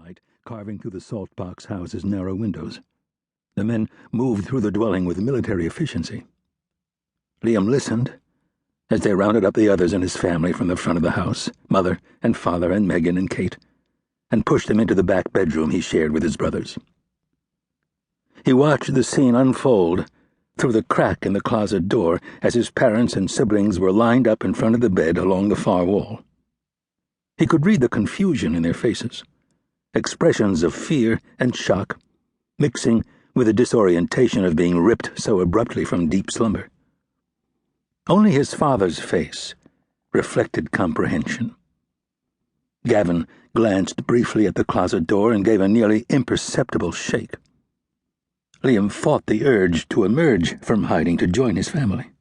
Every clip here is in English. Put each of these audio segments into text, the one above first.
light carving through the saltbox house's narrow windows. The men moved through the dwelling with military efficiency. Liam listened as they rounded up the others in his family from the front of the house, mother and father and Megan and Kate, and pushed them into the back bedroom he shared with his brothers. He watched the scene unfold through the crack in the closet door as his parents and siblings were lined up in front of the bed along the far wall. He could read the confusion in their faces, expressions of fear and shock, mixing with the disorientation of being ripped so abruptly from deep slumber. Only his father's face reflected comprehension. Gavin glanced briefly at the closet door and gave a nearly imperceptible shake. Liam fought the urge to emerge from hiding to join his family.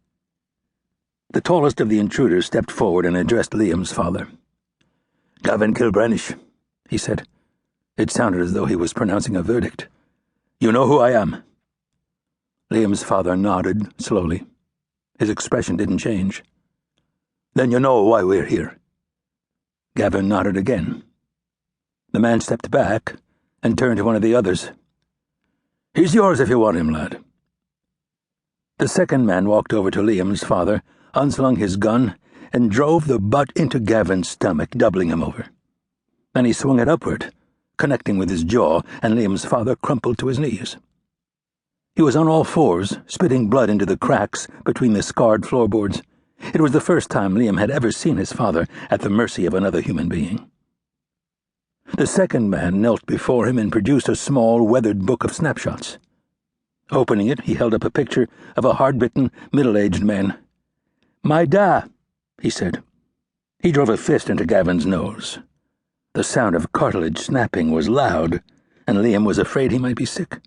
The tallest of the intruders stepped forward and addressed Liam's father. "Gavin Kilbranish," he said. It sounded as though he was pronouncing a verdict. "You know who I am?" Liam's father nodded slowly. His expression didn't change. "Then you know why we're here." Gavin nodded again. The man stepped back and turned to one of the others. "He's yours if you want him, lad." The second man walked over to Liam's father, unslung his gun, and drove the butt into Gavin's stomach, doubling him over. Then he swung it upward, connecting with his jaw, and Liam's father crumpled to his knees. He was on all fours, spitting blood into the cracks between the scarred floorboards. It was the first time Liam had ever seen his father at the mercy of another human being. The second man knelt before him and produced a small, weathered book of snapshots. Opening it, he held up a picture of a hard-bitten, middle-aged man. "My da," he said. He drove a fist into Gavin's nose. The sound of cartilage snapping was loud, and Liam was afraid he might be sick.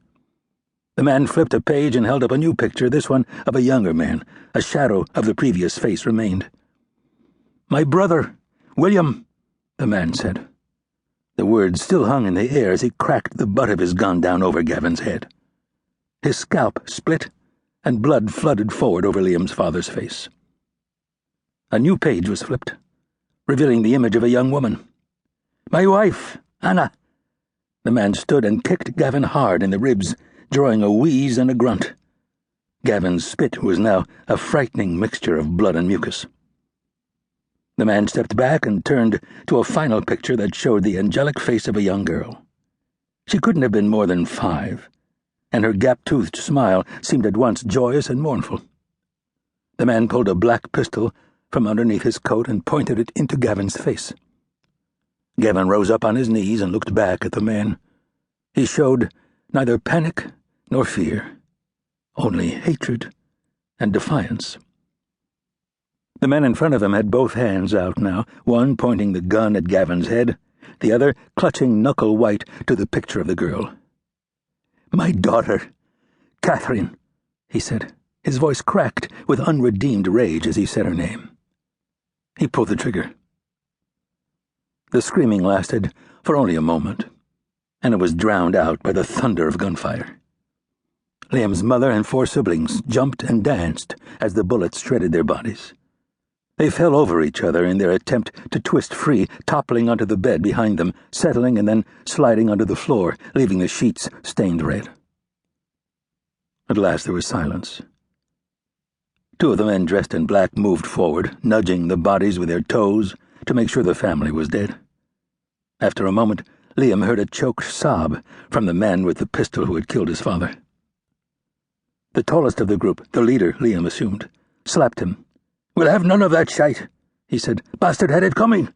The man flipped a page and held up a new picture, this one of a younger man. A shadow of the previous face remained. "My brother, William," the man said. The words still hung in the air as he cracked the butt of his gun down over Gavin's head. His scalp split, and blood flooded forward over Liam's father's face. A new page was flipped, revealing the image of a young woman. "My wife, Anna." The man stood and kicked Gavin hard in the ribs, drawing a wheeze and a grunt. Gavin's spit was now a frightening mixture of blood and mucus. The man stepped back and turned to a final picture that showed the angelic face of a young girl. She couldn't have been more than 5, and her gap-toothed smile seemed at once joyous and mournful. The man pulled a black pistol from underneath his coat and pointed it into Gavin's face. Gavin rose up on his knees and looked back at the man. He showed neither panic nor fear, only hatred and defiance. The man in front of him had both hands out now, one pointing the gun at Gavin's head, the other clutching knuckle-white to the picture of the girl. "My daughter, Catherine," he said. His voice cracked with unredeemed rage as he said her name. He pulled the trigger. The screaming lasted for only a moment, and it was drowned out by the thunder of gunfire. Liam's mother and 4 siblings jumped and danced as the bullets shredded their bodies. They fell over each other in their attempt to twist free, toppling onto the bed behind them, settling and then sliding onto the floor, leaving the sheets stained red. At last there was silence. 2 of the men dressed in black moved forward, nudging the bodies with their toes to make sure the family was dead. After a moment, Liam heard a choked sob from the man with the pistol who had killed his father. The tallest of the group, the leader, Liam assumed, slapped him. "We'll have none of that shite," he said. "Bastard had it coming.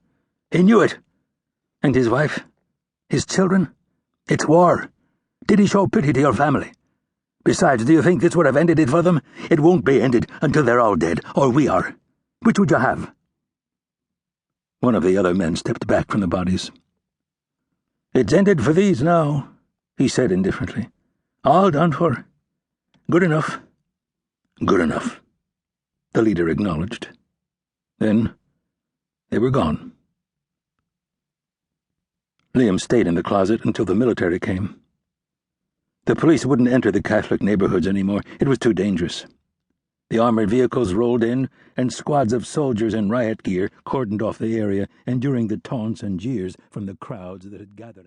He knew it. And his wife? His children? It's war. Did he show pity to your family? Besides, do you think this would have ended it for them? It won't be ended until they're all dead, or we are. Which would you have?" One of the other men stepped back from the bodies. "It's ended for these now," he said indifferently. "All done for. Good enough." "Good enough," the leader acknowledged. Then they were gone. Liam stayed in the closet until the military came. The police wouldn't enter the Catholic neighborhoods anymore. It was too dangerous. The armored vehicles rolled in, and squads of soldiers in riot gear cordoned off the area, enduring the taunts and jeers from the crowds that had gathered